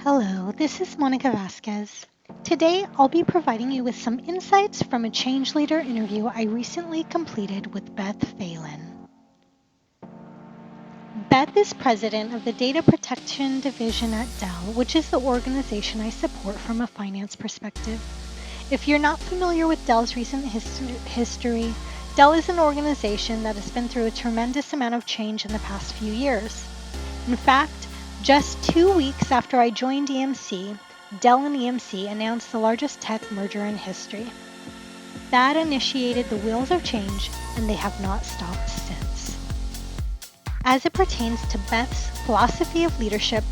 Hello, this is Monica Vasquez. Today, I'll be providing you with some insights from a change leader interview I recently completed with Beth Phalen. Beth is president of the Data Protection Division at Dell, which is the organization I support from a finance perspective. If you're not familiar with Dell's recent history, Dell is an organization that has been through a tremendous amount of change in the past few years. In fact, just 2 weeks after I joined EMC, Dell and EMC announced the largest tech merger in history. That initiated the wheels of change, and they have not stopped since. As it pertains to Beth's philosophy of leadership,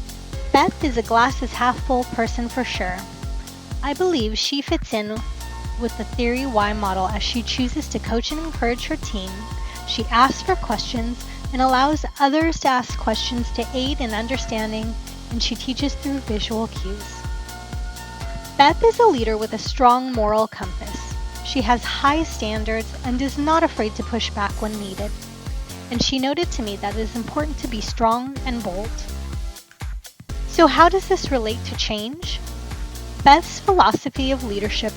Beth is a glass is half full person for sure. I believe she fits in with the Theory Y model as she chooses to coach and encourage her team. She asks for questions and allows others to ask questions to aid in understanding, and she teaches through visual cues. Beth is a leader with a strong moral compass. She has high standards and is not afraid to push back when needed. And she noted to me that it is important to be strong and bold. So how does this relate to change? Beth's philosophy of leadership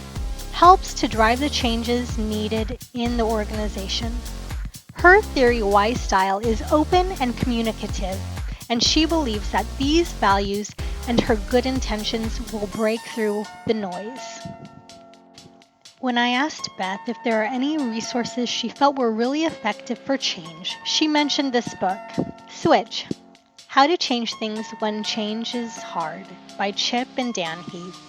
helps to drive the changes needed in the organization. Her Theory Y style is open and communicative, and she believes that these values and her good intentions will break through the noise. When I asked Beth if there are any resources she felt were really effective for change, she mentioned this book, Switch: How to Change Things When Change is Hard by Chip and Dan Heath.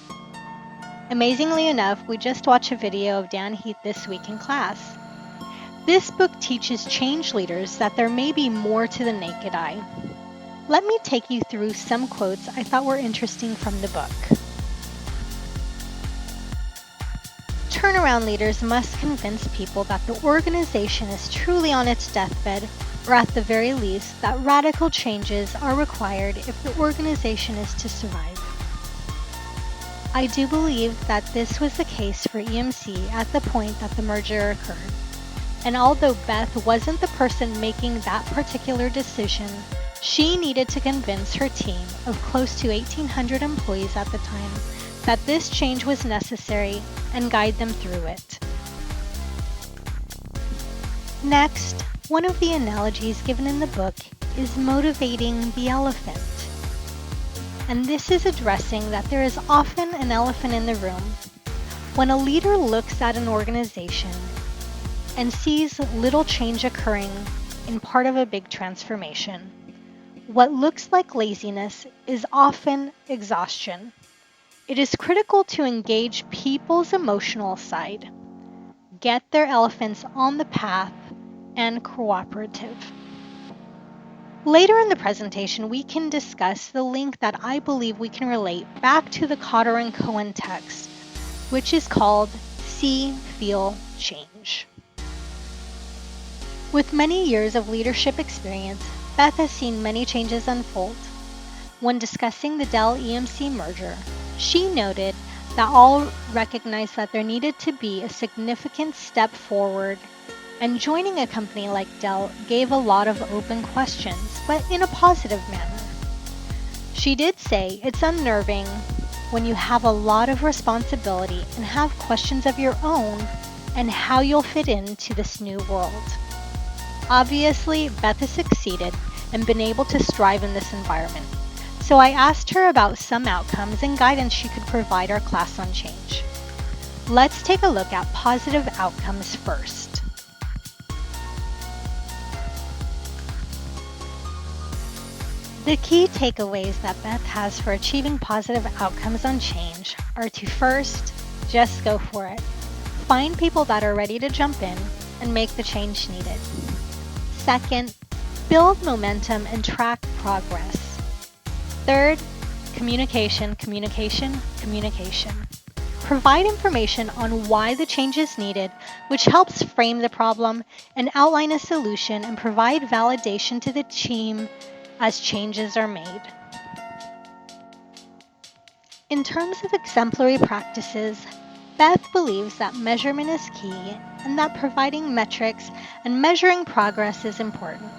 Amazingly enough, we just watched a video of Dan Heath this week in class. This book teaches change leaders that there may be more to the naked eye. Let me take you through some quotes I thought were interesting from the book. Turnaround leaders must convince people that the organization is truly on its deathbed, or at the very least, that radical changes are required if the organization is to survive. I do believe that this was the case for EMC at the point that the merger occurred. And although Beth wasn't the person making that particular decision, she needed to convince her team of close to 1,800 employees at the time that this change was necessary and guide them through it. Next, one of the analogies given in the book is motivating the elephant. And this is addressing that there is often an elephant in the room. When a leader looks at an organization and sees little change occurring in part of a big transformation, what looks like laziness is often exhaustion. It is critical to engage people's emotional side, get their elephants on the path, and cooperative. Later in the presentation, we can discuss the link that I believe we can relate back to the Cotter and Cohen text, which is called See, Feel, Change. With many years of leadership experience, Beth has seen many changes unfold. When discussing the Dell-EMC merger, she noted that all recognized that there needed to be a significant step forward, and joining a company like Dell gave a lot of open questions, but in a positive manner. She did say it's unnerving when you have a lot of responsibility and have questions of your own and how you'll fit into this new world. Obviously, Beth has succeeded and been able to strive in this environment. So I asked her about some outcomes and guidance she could provide our class on change. Let's take a look at positive outcomes first. The key takeaways that Beth has for achieving positive outcomes on change are to first, just go for it. Find people that are ready to jump in and make the change needed. Second, build momentum and track progress. Third, communication. Provide information on why the change is needed, which helps frame the problem and outline a solution and provide validation to the team as changes are made. In terms of exemplary practices, Beth believes that measurement is key and that providing metrics and measuring progress is important.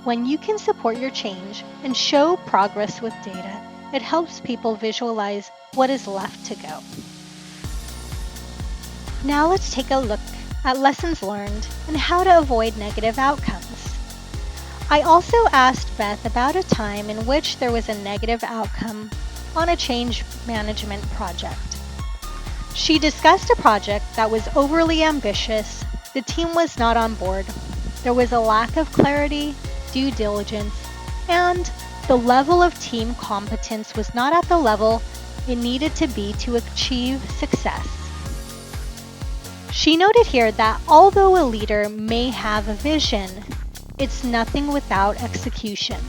When you can support your change and show progress with data, It helps people visualize what is left to go. Now let's take a look at lessons learned and how to avoid negative outcomes. I also asked Beth about a time in which there was a negative outcome on a change management project. She discussed a project that was overly ambitious, the team was not on board, there was a lack of clarity, due diligence, and the level of team competence was not at the level it needed to be to achieve success. She noted here that although a leader may have a vision, it's nothing without execution,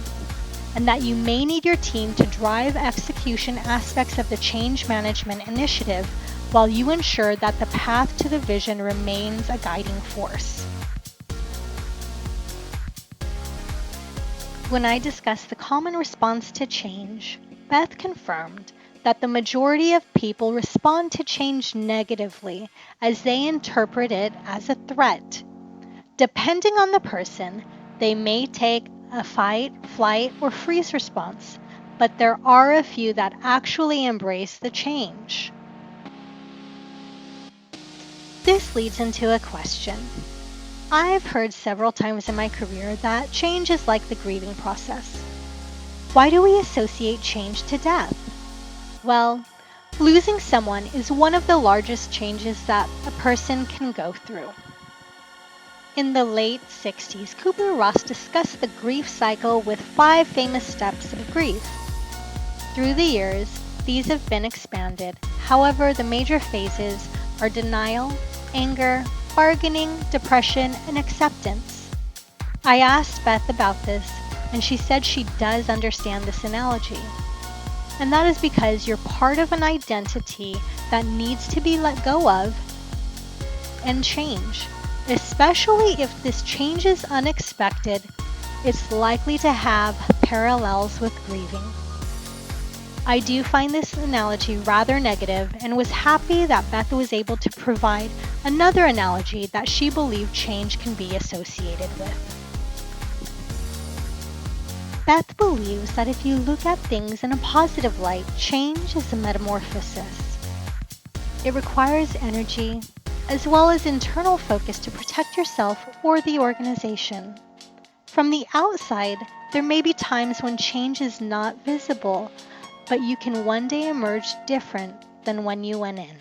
and that you may need your team to drive execution aspects of the change management initiative while you ensure that the path to the vision remains a guiding force. When I discussed the common response to change, Beth confirmed that the majority of people respond to change negatively as they interpret it as a threat. Depending on the person, they may take a fight, flight, or freeze response, but there are a few that actually embrace the change. This leads into a question. I've heard several times in my career that change is like the grieving process. Why do we associate change to death? Well, losing someone is one of the largest changes that a person can go through. In the late 60s, Kubler-Ross discussed the grief cycle with 5 famous steps of grief. Through the years, these have been expanded. However, the major phases are denial, anger, bargaining, depression, and acceptance. I asked Beth about this, and she said she does understand this analogy. And that is because you're part of an identity that needs to be let go of and change. Especially if this change is unexpected, it's likely to have parallels with grieving. I do find this analogy rather negative and was happy that Beth was able to provide another analogy that she believed change can be associated with. Beth believes that if you look at things in a positive light, change is a metamorphosis. It requires energy, as well as internal focus to protect yourself or the organization. From the outside, there may be times when change is not visible, but you can one day emerge different than when you went in.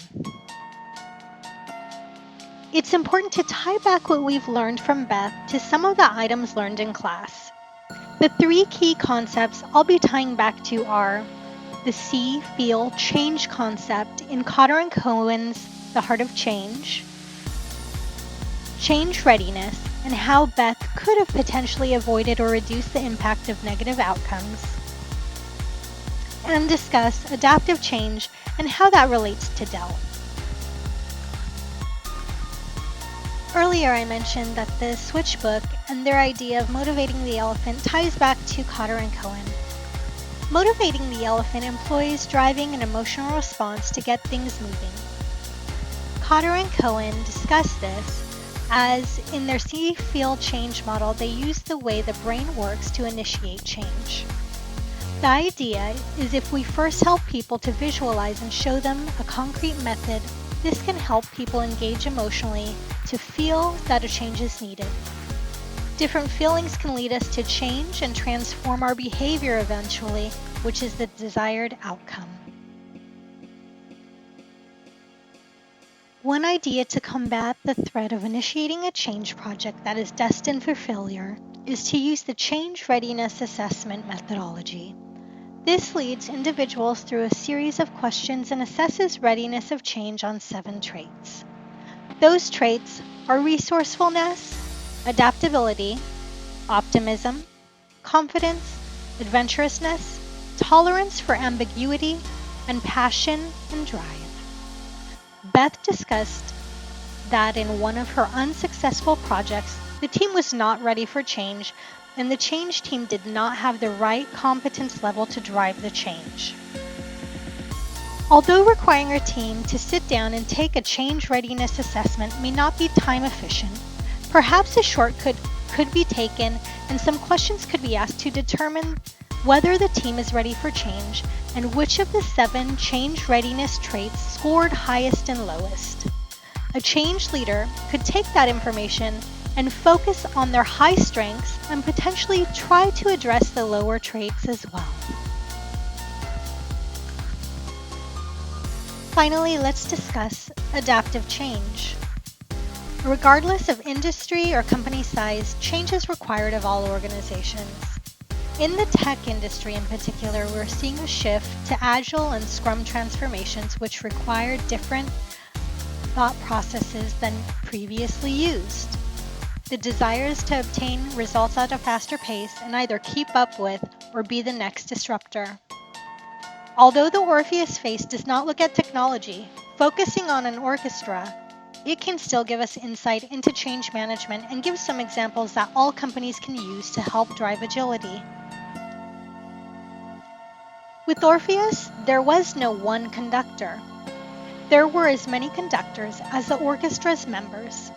It's important to tie back what we've learned from Beth to some of the items learned in class. The 3 key concepts I'll be tying back to are the see, feel, change concept in Cotter and Cohen's The Heart of Change, change readiness, and how Beth could have potentially avoided or reduced the impact of negative outcomes, and discuss adaptive change and how that relates to Dell. Earlier I mentioned that the Switch book and their idea of motivating the elephant ties back to Cotter and Cohen. Motivating the elephant employs driving an emotional response to get things moving. Cotter and Cohen discuss this as in their see, feel, change model, they use the way the brain works to initiate change. The idea is if we first help people to visualize and show them a concrete method, this can help people engage emotionally to feel that a change is needed. Different feelings can lead us to change and transform our behavior eventually, which is the desired outcome. One idea to combat the threat of initiating a change project that is destined for failure is to use the change readiness assessment methodology. This leads individuals through a series of questions and assesses readiness of change on 7 traits. Those traits are resourcefulness, adaptability, optimism, confidence, adventurousness, tolerance for ambiguity, and passion and drive. Beth discussed that in one of her unsuccessful projects, the team was not ready for change, and the change team did not have the right competence level to drive the change. Although requiring a team to sit down and take a change readiness assessment may not be time efficient, perhaps a shortcut could be taken and some questions could be asked to determine whether the team is ready for change, and which of the 7 change readiness traits scored highest and lowest. A change leader could take that information and focus on their high strengths and potentially try to address the lower traits as well. Finally, let's discuss adaptive change. Regardless of industry or company size, change is required of all organizations. In the tech industry in particular, we're seeing a shift to Agile and Scrum transformations which require different thought processes than previously used. The desire is to obtain results at a faster pace and either keep up with or be the next disruptor. Although the Orpheus face does not look at technology, focusing on an orchestra, it can still give us insight into change management and give some examples that all companies can use to help drive agility. With Orpheus, there was no one conductor. There were as many conductors as the orchestra's members.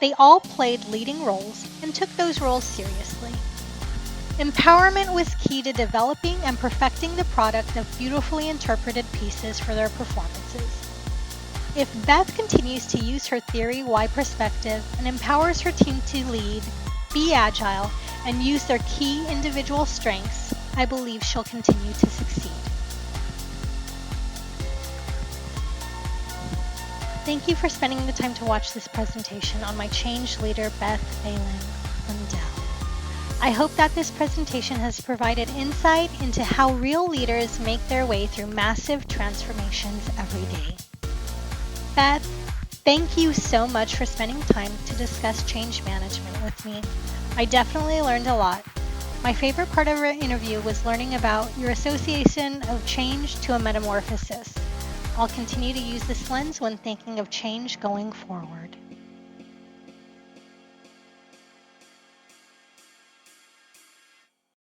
They all played leading roles and took those roles seriously. Empowerment was key to developing and perfecting the product of beautifully interpreted pieces for their performances. If Beth continues to use her theory-why perspective and empowers her team to lead, be agile, and use their key individual strengths, I believe she'll continue to succeed. Thank you for spending the time to watch this presentation on my change leader, Beth Phalen from Dell. I hope that this presentation has provided insight into how real leaders make their way through massive transformations every day. Beth, thank you so much for spending time to discuss change management with me. I definitely learned a lot. My favorite part of our interview was learning about your association of change to a metamorphosis. I'll continue to use this lens when thinking of change going forward.